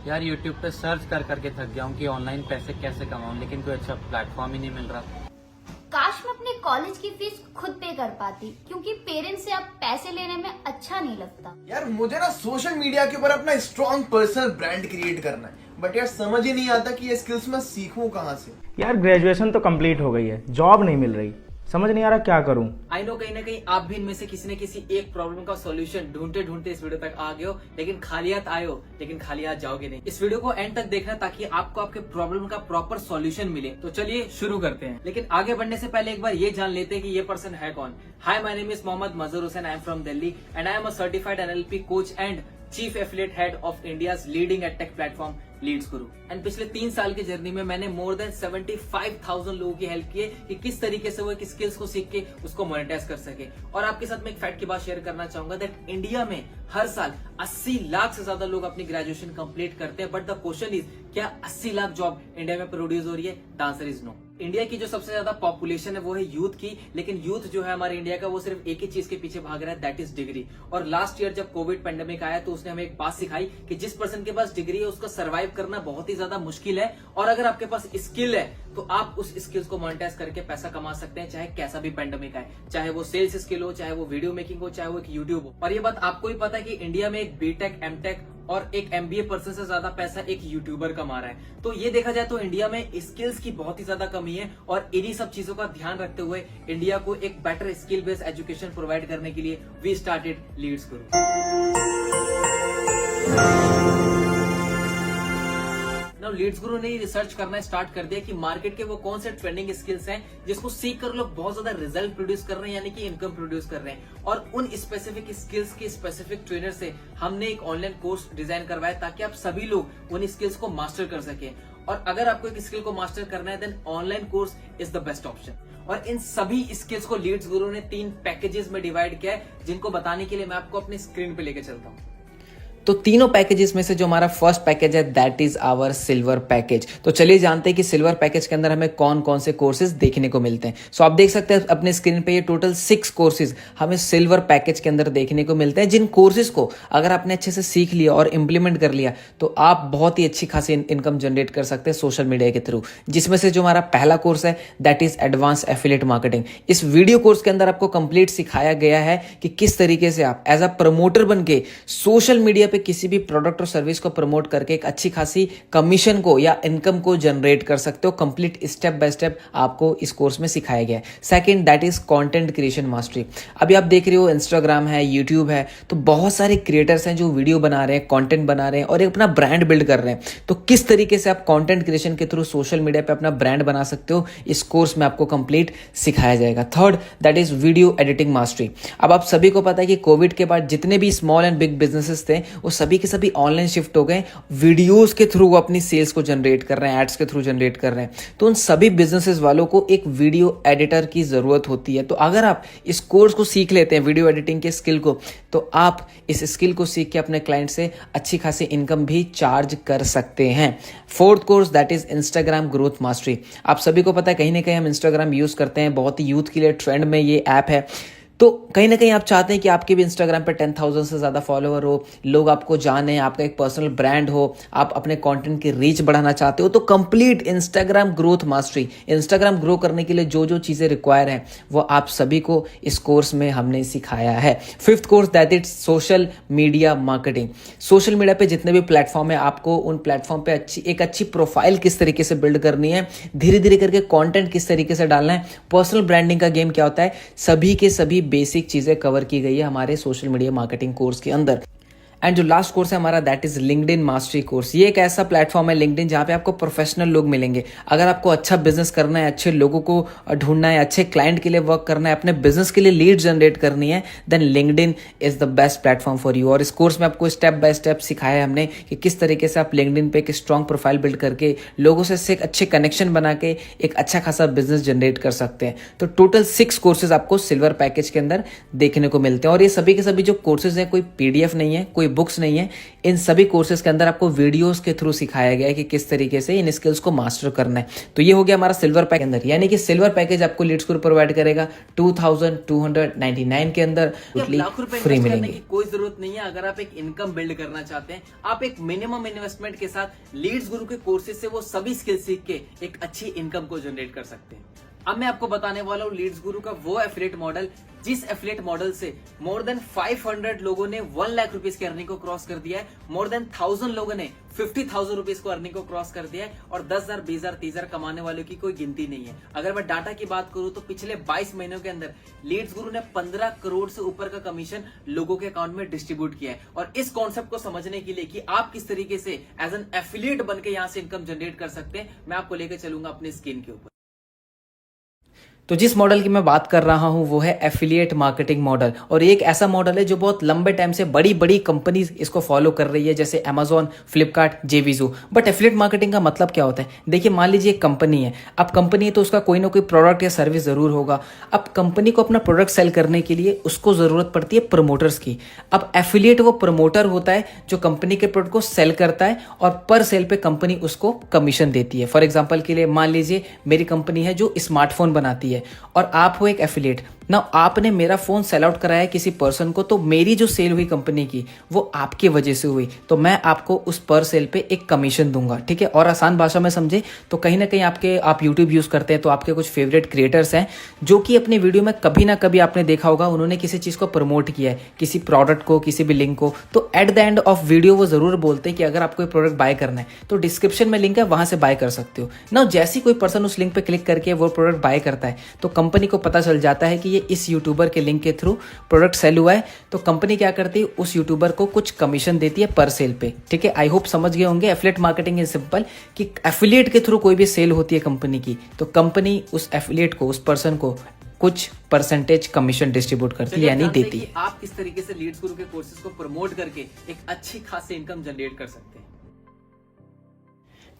यार यूट्यूब पे सर्च कर करके थक गया हूँ कि ऑनलाइन पैसे कैसे कमाऊं, लेकिन कोई अच्छा प्लेटफॉर्म ही नहीं मिल रहा। काश मैं अपने कॉलेज की फीस खुद पे कर पाती, क्योंकि पेरेंट्स से अब पैसे लेने में अच्छा नहीं लगता। यार मुझे ना सोशल मीडिया के ऊपर अपना स्ट्रॉन्ग पर्सनल ब्रांड क्रिएट करना है, बट यार समझ ही नहीं आता कि ये स्किल्स मैं सीखूं कहाँ से। यार ग्रेजुएशन तो कंप्लीट हो गई है, जॉब नहीं मिल रही, समझ नहीं आ रहा क्या करूं। आई नो कहीं ना कहीं आप भी इनमें से किसी न किसी एक प्रॉब्लम का सॉल्यूशन ढूंढते ढूंढते इस वीडियो तक आ गए हो, लेकिन खाली हाथ आए हो, लेकिन खाली हाथ जाओगे नहीं। इस वीडियो को एंड तक देखना ताकि आपको आपके प्रॉब्लम का प्रॉपर सॉल्यूशन मिले। तो चलिए शुरू करते हैं, लेकिन आगे बढ़ने से पहले एक बार ये जान लेते हैं कि ये पर्सन है कौन। Hi, my name is Mohammad Mazhar Hussain, I am from Delhi and I am a certified NLP coach and chief affiliate head of India's leading edtech platform Leads Guru. And पिछले 3 साल की जर्नी में मैंने मोर देन 75,000 लोगों की हेल्प की है कि किस तरीके से वो एक स्किल्स को सीख के उसको मोनेटाइज कर सके। और आपके साथ मैं एक फैक्ट की बात शेयर करना चाहूंगा दैट इंडिया में हर साल 80 लाख से ज्यादा लोग अपनी ग्रेजुएशन कंप्लीट करते हैं, बट द क्वेश्चन इज क्या 80 लाख जॉब इंडिया में प्रोड्यूस हो रही है? The answer is no. India की जो सबसे ज्यादा पॉपुलेशन है वो है यूथ की, लेकिन यूथ जो है हमारे इंडिया का वो सिर्फ एक ही चीज के पीछे भाग रहा है, दैट इज डिग्री। और लास्ट ईयर जब कोविड पेंडेमिक आया तो उसने हमें एक बात सिखाई कि जिस पर्सन के पास डिग्री है उसका सर्वाइव करना बहुत ही ज्यादा मुश्किल है, और अगर आपके पास स्किल है तो आप उस स्किल्स को मोनेटाइज करके पैसा कमा सकते हैं, चाहे कैसा भी पेंडेमिक आए, चाहे वो सेल्स स्किल हो, चाहे वो वीडियो मेकिंग हो, चाहे वो एक यूट्यूब हो। और ये बात आपको भी पता है कि इंडिया में एक बीटेक, एमटेक और एक एमबीए पर्सन से ज्यादा पैसा एक यूट्यूबर कमा रहा है। तो ये देखा जाए तो इंडिया में स्किल्स की बहुत ही ज्यादा कमी है, और इन्हीं सब चीजों का ध्यान रखते हुए इंडिया को एक better skill based education provide करने के लिए we started Leeds Guru. Now Leeds गुरु ने रिसर्च करना स्टार्ट कर दिया कि मार्केट के वो कौन से ट्रेंडिंग स्किल्स हैं जिसको सीख कर लोग बहुत ज्यादा रिजल्ट प्रोड्यूस कर रहे हैं, यानी कि इनकम प्रोड्यूस कर रहे हैं। और उन स्पेसिफिक स्किल्स के स्पेसिफिक ट्रेनर से हमने एक ऑनलाइन कोर्स डिजाइन करवाया ताकि आप सभी लोग उन स्किल्स को मास्टर कर सके। और अगर आपको एक स्किल को मास्टर करना है then online course is the best option. और इन सभी स्किल्स को लीड्स गुरु ने 3 पैकेजेस में डिवाइड किया है, जिनको बताने के लिए मैं आपको अपने स्क्रीन पे लेके चलता हूँ। तो तीनों पैकेजेस में से जो हमारा फर्स्ट पैकेज है that is our silver package. तो चलिए जानते हैं कि सिल्वर पैकेज के अंदर हमें कौन कौन से कोर्सेज देखने को मिलते हैं। सो आप देख सकते हैं अपने स्क्रीन पे ये टोटल 6 कोर्सेज हमें सिल्वर पैकेज के अंदर देखने को मिलते हैं, जिन कोर्सेज को अगर आपने अच्छे से सीख लिया और इंप्लीमेंट कर लिया तो आप बहुत ही अच्छी खासी इनकम जनरेट कर सकते हैं सोशल मीडिया के थ्रू। जिसमें से जो हमारा पहला कोर्स है that is advance affiliate marketing. इस वीडियो कोर्स के अंदर आपको कंप्लीट सिखाया गया है कि किस तरीके से आप एज अ प्रमोटर बन के सोशल मीडिया पे किसी भी प्रोडक्ट और सर्विस को प्रमोट करके एक अच्छी खासी कमीशन को या इनकम को जनरेट कर सकते हो। कंप्लीट स्टेप बाय स्टेप आपको इस कोर्स में सिखाया गया है। Second that is content creation mastery. अभी आप देख रहे हो इंस्टाग्राम है, यूट्यूब है, तो बहुत सारे क्रिएटर्स हैं जो वीडियो बना रहे हैं, कंटेंट बना रहे हैं और एक अपना ब्रांड बिल्ड कर रहे हैं। तो किस तरीके से आप कंटेंट क्रिएशन के थ्रू सोशल मीडिया पे अपना ब्रांड बना सकते हो, इस कोर्स में आपको कंप्लीट सिखाया जाएगा। Third that is video editing mastery. अब आप सभी को पता है कि कोविड के बाद जितने भी स्मॉल एंड बिग बिजनेसेस थे वो सभी के सभी ऑनलाइन शिफ्ट हो गए। वीडियोस के थ्रू वो अपनी सेल्स को जनरेट कर रहे हैं, एड्स के थ्रू जनरेट कर रहे हैं। तो उन सभी बिजनेसेस वालों को एक वीडियो एडिटर की जरूरत होती है। तो अगर आप इस कोर्स को सीख लेते हैं, वीडियो एडिटिंग के स्किल को, तो आप इस स्किल को सीख के अपने क्लाइंट से अच्छी खासी इनकम भी चार्ज कर सकते हैं। Fourth course that is Instagram growth mastery. आप सभी को पता है कहीं ना कहीं हम इंस्टाग्राम यूज करते हैं, बहुत ही यूथ के लिए ट्रेंड में ये ऐप है। तो कहीं ना कहीं आप चाहते हैं कि आपके भी इंस्टाग्राम पे 10,000 से ज़्यादा फॉलोअर हो, लोग आपको जाने, आपका एक पर्सनल ब्रांड हो, आप अपने कंटेंट की रीच बढ़ाना चाहते हो, तो complete Instagram growth mastery, Instagram grow करने के लिए जो जो चीज़ें रिक्वायर हैं वो आप सभी को इस कोर्स में हमने सिखाया है। Fifth course that is social media marketing. Social media पे जितने भी प्लेटफॉर्म है आपको उन प्लेटफॉर्म पे एक अच्छी प्रोफाइल किस तरीके से बिल्ड करनी है, धीरे धीरे करके कॉन्टेंट किस तरीके से डालना है, पर्सनल ब्रांडिंग का गेम क्या होता है, सभी के सभी बेसिक चीजें कवर की गई है हमारे सोशल मीडिया मार्केटिंग कोर्स के अंदर। एंड जो लास्ट कोर्स है हमारा that is LinkedIn mastery course. ये एक ऐसा प्लेटफॉर्म है लिंक्डइन जहाँ पे आपको प्रोफेशनल लोग मिलेंगे। अगर आपको अच्छा बिजनेस करना है, अच्छे लोगों को ढूंढना है, अच्छे क्लाइंट के लिए वर्क करना है, अपने बिजनेस के लिए लीड जनरेट करनी है, then LinkedIn is the best platform for you. और इस कोर्स में आपको स्टेप बाय स्टेप सिखाया है हमने कि किस तरीके से आप लिंक्डइन पे एक स्ट्रॉन्ग प्रोफाइल बिल्ड करके लोगों से एक अच्छे कनेक्शन बना के एक अच्छा खासा बिजनेस जनरेट कर सकते हैं। तो टोटल 6 कोर्सेज आपको सिल्वर पैकेज के अंदर देखने को मिलते हैं। और ये सभी के सभी जो कोर्सेज हैं कोई PDF नहीं है, कोई बुक्स नहीं है। इन सभी कोर्सेज के अंदर आपको वीडियोस के थ्रू सिखाया गया है कि किस तरीके से इन स्किल्स को मास्टर करना है। तो ये हो गया हमारा सिल्वर पैक के अंदर, यानी कि सिल्वर पैकेज आपको लीड्स गुरु प्रोवाइड करेगा 2299 के अंदर लाख रुपए फ्री इन्वेस्ट करने मिलेंगे। की कोई जरूरत नहीं है। अगर आप एक इनकम बिल्ड करना चाहते हैं, आप एक मिनिमम इन्वेस्टमेंट के साथ लीड्स गुरु के कोर्सेज से वो सभी स्किल सीख के एक अच्छी इनकम को जनरेट कर सकते हैं। अब मैं आपको बताने वाला हूँ लीड्स गुरु का वो एफिलिएट मॉडल, जिस एफिलिएट मॉडल से मोर देन 500 लोगों ने 1 लाख रुपीस की अर्निंग को क्रॉस कर दिया है, मोर देन 1000 लोगों ने 50,000 रुपीस को अर्निंग को क्रॉस कर दिया है, और 10,000, 20,000, 30,000 कमाने वालों की कोई गिनती नहीं है। अगर मैं डाटा की बात करूं तो पिछले 22 महीनों के अंदर लीड्स गुरु ने 15 करोड़ से ऊपर का कमीशन लोगों के अकाउंट में डिस्ट्रीब्यूट किया है। और इस कॉन्सेप्ट को समझने के लिए कि आप किस तरीके से एज एन एफिलिएट बन के यहां से इनकम जनरेट कर सकते हैं, मैं आपको लेकर चलूंगा अपने स्क्रीन के ऊपर। तो जिस मॉडल की मैं बात कर रहा हूं वो है एफिलिएट मार्केटिंग मॉडल, और ये एक ऐसा मॉडल है जो बहुत लंबे टाइम से बड़ी बड़ी कंपनीज इसको फॉलो कर रही है, जैसे Amazon, Flipkart, JVZoo. But affiliate marketing का मतलब क्या होता है? देखिए, मान लीजिए एक कंपनी है। अब कंपनी है तो उसका कोई ना कोई प्रोडक्ट या सर्विस जरूर होगा। अब कंपनी को अपना प्रोडक्ट सेल करने के लिए उसको जरूरत पड़ती है प्रमोटर्स की। अब एफिलिएट वो प्रमोटर होता है जो कंपनी के प्रोडक्ट को सेल करता है, और पर सेल पे कंपनी उसको कमीशन देती है। फॉर एग्जाम्पल के लिए मान लीजिए मेरी कंपनी है जो स्मार्टफोन बनाती है, और आप हो एक एफिलिएट ना, आपने मेरा फोन सेल आउट कराया किसी पर्सन को, तो मेरी जो सेल हुई कंपनी की वो आपकी वजह से हुई, तो मैं आपको उस पर सेल पे एक कमीशन दूंगा। ठीक है, और आसान भाषा में समझे तो कहीं ना कहीं आप यूट्यूब यूज करते हैं तो आपके कुछ फेवरेट क्रिएटर्स हैं जो कि अपने वीडियो में कभी ना कभी आपने देखा होगा उन्होंने किसी चीज को प्रमोट किया है, किसी प्रोडक्ट को, किसी भी लिंक को, तो at the end of video वो जरूर बोलते हैं कि अगर आपको प्रोडक्ट बाय करना है तो डिस्क्रिप्शन में लिंक है, वहां से बाय कर सकते हो ना। जैसे कोई पर्सन उस लिंक पे क्लिक करके वो प्रोडक्ट बाय करता है तो कंपनी को पता चल जाता है कि ये इस यूट्यूबर के लिंक के थ्रू प्रोडक्ट सेल हुआ है, तो कंपनी क्या करती है, उस यूट्यूबर को कुछ कमीशन देती है पर सेल पे। ठीक है, आई होप समझ गए होंगे। एफिलिएट मार्केटिंग इज सिंपल कि एफिलिएट के थ्रू कोई भी सेल होती है कंपनी की, तो कंपनी उस एफिलिएट को, उस पर्सन को कुछ परसेंटेज कमीशन डिस्ट्रीब्यूट करती है, यानी देती है। आप किस तरीके से लीड्स गुरु के कोर्सेज को प्रमोट करके एक अच्छी खासी इनकम जनरेट कर सकते हैं।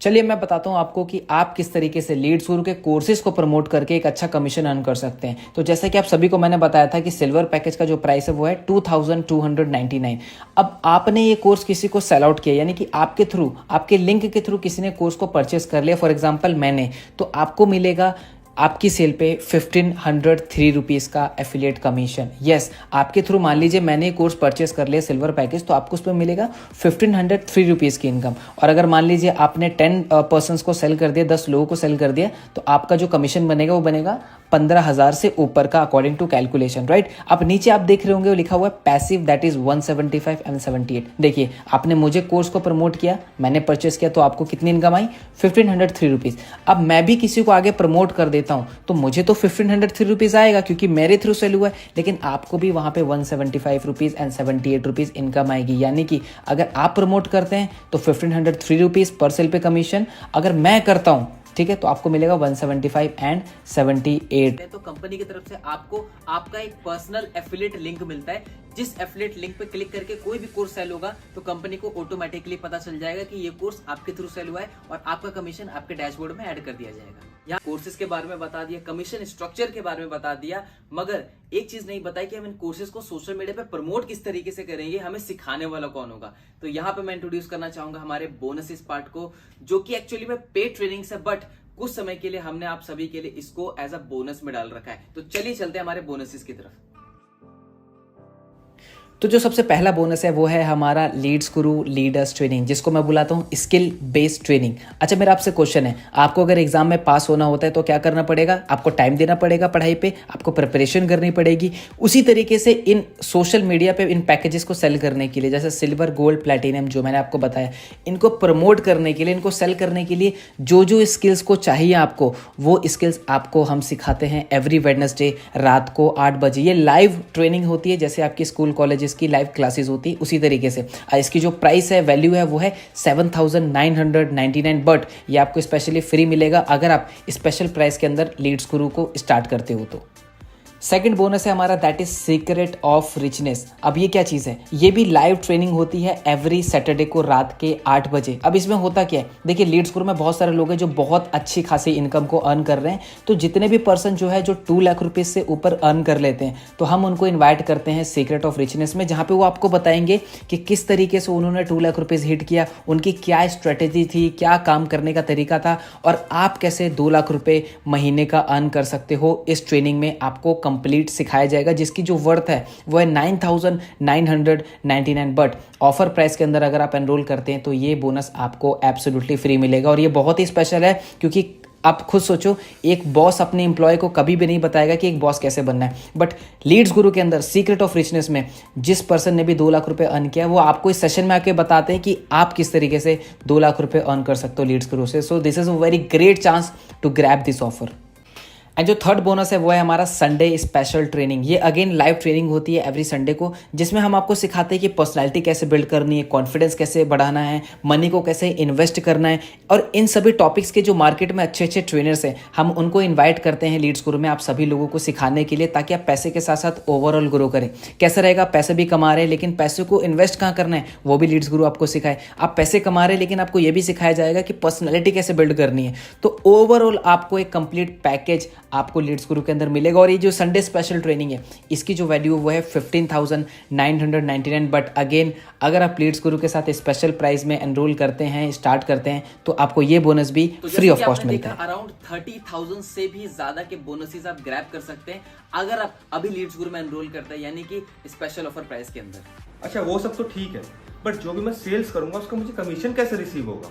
चलिए मैं बताता हूं आपको कि आप किस तरीके से लीड्स गुरु के कोर्सेज को प्रमोट करके एक अच्छा कमीशन अर्न कर सकते हैं। तो जैसा कि आप सभी को मैंने बताया था कि सिल्वर पैकेज का जो प्राइस है वो है 2299। अब आपने ये कोर्स किसी को सेल आउट किया, यानी कि आपके थ्रू, आपके लिंक के थ्रू किसी ने कोर्स को परचेस कर लिया, फॉर एग्जाम्पल मैंने, तो आपको मिलेगा आपकी सेल पे 1503 रुपीज का एफिलिएट कमीशन। यस, आपके थ्रू मान लीजिए मैंने कोर्स परचेस कर लिया सिल्वर पैकेज, तो आपको उस पर मिलेगा 1503 रुपीज की इनकम। और अगर मान लीजिए आपने 10 पर्सन्स को सेल कर दिया, 10 लोगों को सेल कर दिया, तो आपका जो कमीशन बनेगा वो बनेगा 15,000 से ऊपर का, अकॉर्डिंग टू कैलकुलेशन, राइट। अब नीचे आप देख रहे होंगे वो लिखा हुआ है पैसिव, दैट इज 175 एंड 78। देखिए, आपने मुझे कोर्स को प्रमोट किया, मैंने परचेस किया, तो आपको कितनी इनकम आई, 1503 रुपीज। अब मैं भी किसी को आगे प्रमोट कर देता हूं तो मुझे तो 1503 रुपीज आएगा क्योंकि मेरे थ्रू सेल हुआ है, लेकिन आपको भी वहां पे 175 रुपीज एंड 78 रुपीज इनकम आएगी। यानी कि अगर आप प्रमोट करते हैं तो 1503 रुपीज पर सेल पे कमीशन, अगर मैं करता हूं, ठीक है, तो आपको मिलेगा 175 एंड 78। तो कंपनी की तरफ से आपको आपका एक पर्सनल एफिलिएट लिंक मिलता है, जिस एफिलिएट लिंक पे क्लिक करके कोई भी कोर्स सेल होगा तो कंपनी को ऑटोमेटिकली पता चल जाएगा कि ये कोर्स आपके थ्रू सेल हुआ है, और आपका कमीशन आपके डैशबोर्ड में ऐड कर दिया जाएगा। यहाँ कोर्सेज के बारे में बता दिया, कमीशन स्ट्रक्चर के बारे में बता दिया, मगर एक चीज नहीं बताई कि हम इन कोर्सेज को सोशल मीडिया पे प्रमोट किस तरीके से करेंगे, हमें सिखाने वाला कौन होगा। तो यहाँ पे मैं इंट्रोड्यूस करना चाहूंगा हमारे बोनसेस पार्ट को, जो कि एक्चुअली में पेड ट्रेनिंग है, बट कुछ समय के लिए हमने आप सभी के लिए इसको एज अ बोनस में डाल रखा है। तो चलिए चलते हैं हमारे बोनसेस की तरफ। तो जो सबसे पहला बोनस है वो है हमारा लीड्स गुरु लीडर्स ट्रेनिंग, जिसको मैं बुलाता हूँ स्किल बेस्ड ट्रेनिंग। अच्छा, मेरा आपसे क्वेश्चन है, आपको अगर एग्जाम में पास होना होता है तो क्या करना पड़ेगा, आपको टाइम देना पड़ेगा पढ़ाई पे, आपको प्रिपरेशन करनी पड़ेगी। उसी तरीके से इन सोशल मीडिया पे इन पैकेजेस को सेल करने के लिए, जैसे सिल्वर, गोल्ड, प्लैटिनम जो मैंने आपको बताया, इनको प्रमोट करने के लिए, इनको सेल करने के लिए जो जो स्किल्स को चाहिए आपको, वो स्किल्स आपको हम सिखाते हैं एवरी वेडनेसडे रात को 8 बजे। ये लाइव ट्रेनिंग होती है, जैसे आपकी स्कूल कॉलेज की लाइव क्लासेस होती है, उसी तरीके से। इसकी जो प्राइस है, वैल्यू है, वो है 7,999, बट ये आपको स्पेशली फ्री मिलेगा अगर आप स्पेशल प्राइस के अंदर लीड्स गुरु को स्टार्ट करते हो तो। सेकंड बोनस है हमारा, that is secret of richness. अब ये क्या चीज़ है? ये भी लाइव ट्रेनिंग होती है एवरी सैटरडे को रात के 8 बजे। अब इसमें होता क्या है, देखिए लीड्स गुरु में बहुत सारे लोग हैं जो बहुत अच्छी खासी इनकम को अर्न कर रहे हैं। तो जितने भी पर्सन जो है जो 2 लाख रुपए से ऊपर अर्न कर लेते हैं, तो हम उनको इन्वाइट करते हैं सीक्रेट ऑफ रिचनेस में, जहाँ पे वो आपको बताएंगे कि किस तरीके से उन्होंने 2 लाख रुपीज़ हिट किया, उनकी क्या स्ट्रेटेजी थी, क्या काम करने का तरीका था, और आप कैसे 2 लाख रुपए महीने का अर्न कर सकते हो। इस ट्रेनिंग में आपको कंप्लीट सिखाया जाएगा, जिसकी जो वर्थ है वो है 9,999। बट ऑफर प्राइस के अंदर अगर आप एनरोल करते हैं तो ये बोनस आपको एब्सोल्युटली फ्री मिलेगा। और ये बहुत ही स्पेशल है, क्योंकि आप खुद सोचो, एक बॉस अपने एम्प्लॉय को कभी भी नहीं बताएगा कि एक बॉस कैसे बनना है, बट लीड्स गुरु के अंदर सीक्रेट ऑफ रिचनेस में जिस पर्सन ने भी 2 लाख रुपए अर्न किया, वो आपको इस सेशन में आके बताते हैं कि आप किस तरीके से 2 लाख रुपए अर्न कर सकते हो लीड्स गुरु से। So this is a very great chance to grab this offer. And जो थर्ड बोनस है वो है हमारा संडे स्पेशल ट्रेनिंग। ये अगेन लाइव ट्रेनिंग होती है एवरी संडे को, जिसमें हम आपको सिखाते हैं कि पर्सनालिटी कैसे बिल्ड करनी है, कॉन्फिडेंस कैसे बढ़ाना है, मनी को कैसे इन्वेस्ट करना है, और इन सभी टॉपिक्स के जो मार्केट में अच्छे अच्छे ट्रेनर्स हैं, हम उनको इन्वाइट करते हैं लीड्स गुरु में आप सभी लोगों को सिखाने के लिए, ताकि आप पैसे के साथ साथ ओवरऑल ग्रो करें। कैसा रहेगा, पैसे भी कमा रहे हैं लेकिन पैसे को इन्वेस्ट कहाँ करना है वो भी लीड्स गुरु आपको सिखाए। आप पैसे कमा रहे हैं लेकिन आपको ये भी सिखाया जाएगा कि पर्सनैलिटी कैसे बिल्ड करनी है। तो ओवरऑल आपको एक कंप्लीट पैकेज आपको लीड्स गुरु के अंदर मिलेगा। और ये जो संडे स्पेशल ट्रेनिंग है, इसकी जो वैल्यू वो है 15,999। बट अगेन अगर आप लीड्स गुरु के साथ स्पेशल प्राइस में एनरोल करते हैं, स्टार्ट करते हैं, तो आपको ये बोनस भी फ्री ऑफ कॉस्ट मिलता है। अराउंड 30,000 से भी ज्यादा के बोनसेस आप ग्रैब कर सकते हैं अगर आप अभी लीड्स गुरु में एनरोल करते हैं, यानी कि स्पेशल ऑफर प्राइस के अंदर। अच्छा वो सब तो ठीक है, बट जो भी मैं सेल्स करूंगा उसका मुझे कमीशन कैसे रिसीव होगा?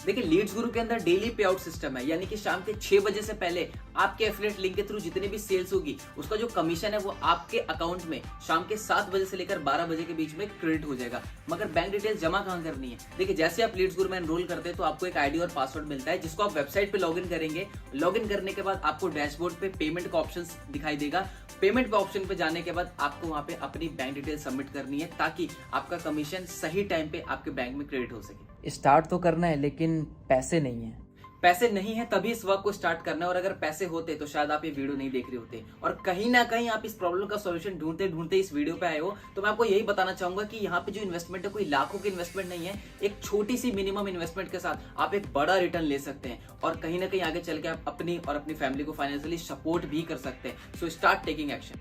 देखिए लीड्स गुरु के अंदर डेली पे आउट सिस्टम है, यानी कि शाम के 6 बजे से पहले आपके एफिलिएट लिंक के थ्रू जितनी भी सेल्स होगी, उसका जो कमीशन है वो आपके अकाउंट में शाम के 7 बजे से लेकर 12 बजे के बीच में क्रेडिट हो जाएगा। मगर बैंक डिटेल्स जमा कहाँ करनी है? देखिए जैसे आप लीड्स गुरु में एनरोल करते हैं तो आपको एक आईडी और पासवर्ड मिलता है, जिसको आप वेबसाइट पे लॉगिन करेंगे। लॉगिन करने के बाद आपको डैशबोर्ड पे पेमेंट का ऑप्शन दिखाई देगा। पेमेंट पे ऑप्शन पे जाने के बाद आपको वहां पे अपनी बैंक डिटेल सबमिट करनी है, ताकि आपका कमीशन सही टाइम पे आपके बैंक में क्रेडिट हो सके। स्टार्ट तो करना है लेकिन पैसे नहीं है। पैसे नहीं है तभी इस वर्क को स्टार्ट करना है, और अगर पैसे होते तो शायद आप ये वीडियो नहीं देख रहे होते। और कहीं ना कहीं आप इस प्रॉब्लम का सॉल्यूशन ढूंढते ढूंढते इस वीडियो पे आए हो, तो मैं आपको यही बताना चाहूंगा कि यहाँ पे जो इन्वेस्टमेंट है कोई लाखों की इन्वेस्टमेंट नहीं है। एक छोटी सी मिनिमम इन्वेस्टमेंट के साथ आप एक बड़ा रिटर्न ले सकते हैं, और कहीं ना कहीं आगे चल के आप अपनी और अपनी फैमिली को फाइनेंशियली सपोर्ट भी कर सकते हैं। So start taking action.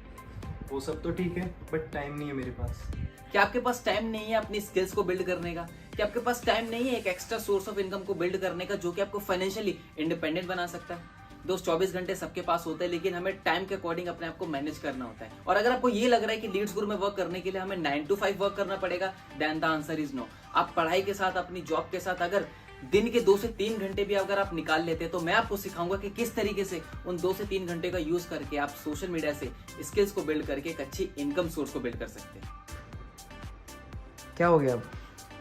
वो सब तो ठीक है, बट टाइम नहीं है मेरे पास। क्या आपके पास टाइम नहीं है अपनी स्किल्स को बिल्ड करने का? क्या आपके पास टाइम नहीं है एक एक्स्ट्रा सोर्स ऑफ इनकम को बिल्ड करने का, जो कि आपको फाइनेंशियली इंडिपेंडेंट बना सकता है? दोस्त 24 घंटे सबके पास होते हैं, लेकिन हमें टाइम के अकॉर्डिंग अपने आप को मैनेज करना होता है। और अगर आपको ये लग रहा है कि लीड्स गुरु में वर्क करने के लिए हमें 9 to 5 वर्क करना पड़ेगा, then the answer is no. आप पढ़ाई के साथ, अपनी जॉब के साथ अगर दिन के 2 से 3 घंटे भी अगर आप निकाल लेते हैं, तो मैं आपको सिखाऊंगा कि किस तरीके से उन 2 से 3 घंटे का यूज करके आप सोशल मीडिया से स्किल्स को बिल्ड करके एक अच्छी इनकम सोर्स को बिल्ड कर सकते हैं। क्या हो गया अब?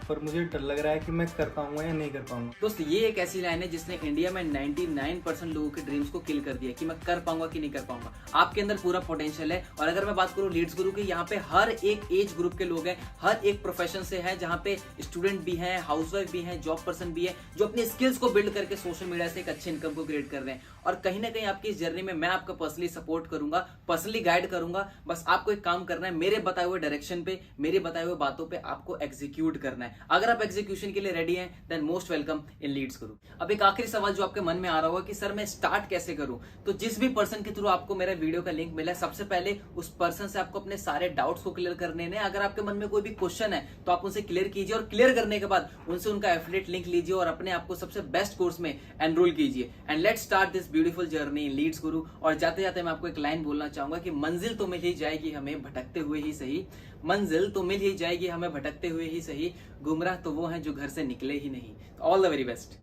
पर मुझे डर लग रहा है कि मैं कर पाऊंगा या नहीं कर पाऊंगा। दोस्त ये एक ऐसी लाइन है जिसने इंडिया में 99% लोगों के ड्रीम्स को किल कर दिया कि मैं कर पाऊंगा कि नहीं कर पाऊंगा। आपके अंदर पूरा पोटेंशियल है। और अगर मैं बात करूं लीड्स गुरु की, यहाँ पे हर एक एज ग्रुप के लोग हैं, हर एक प्रोफेशन से हैं, जहाँ पे स्टूडेंट भी हैं, हाउसवाइफ भी हैं, जॉब पर्सन भी है, जो अपने स्किल्स को बिल्ड करके सोशल मीडिया से एक अच्छे इनकम को क्रिएट कर रहे हैं। और कहीं ना कहीं आपकी इस जर्नी में मैं आपका पर्सनली सपोर्ट करूंगा, पर्सनली गाइड करूंगा। बस आपको एक काम करना है, मेरे बताए हुए डायरेक्शन पे, मेरे बताए हुए बातों पे आपको एग्जीक्यूट करना है। अगर आप एग्जीक्यूशन के लिए रेडी हैं, then most welcome in Leads Guru. अब एक आखिरी सवाल जो आपके मन में आ रहा होगा कि सर मैं स्टार्ट कैसे करूं, तो जिस भी पर्सन के थ्रू आपको मेरा वीडियो का लिंक मिला है, सबसे पहले उस पर्सन से आपको अपने सारे डाउट्स को क्लियर करने हैं। अगर आपके मन में कोई भी क्वेश्चन है तो आप उनसे क्लियर कीजिए, और क्लियर करने के बाद उनसे उनका एफिलिएट लिंक लीजिए और अपने आप को सबसे बेस्ट कोर्स में एनरोल कीजिए। And let's start this beautiful journey in Leads Guru. और जाते जाते मैं आपको एक लाइन बोलना चाहूंगा कि मंजिल तो मिल ही जाएगी हमें भटकते हुए ही सही, मंजिल तो मिल ही जाएगी हमें भटकते हुए ही सही, गुमराह तो वो हैं जो घर से निकले ही नहीं। All the very best.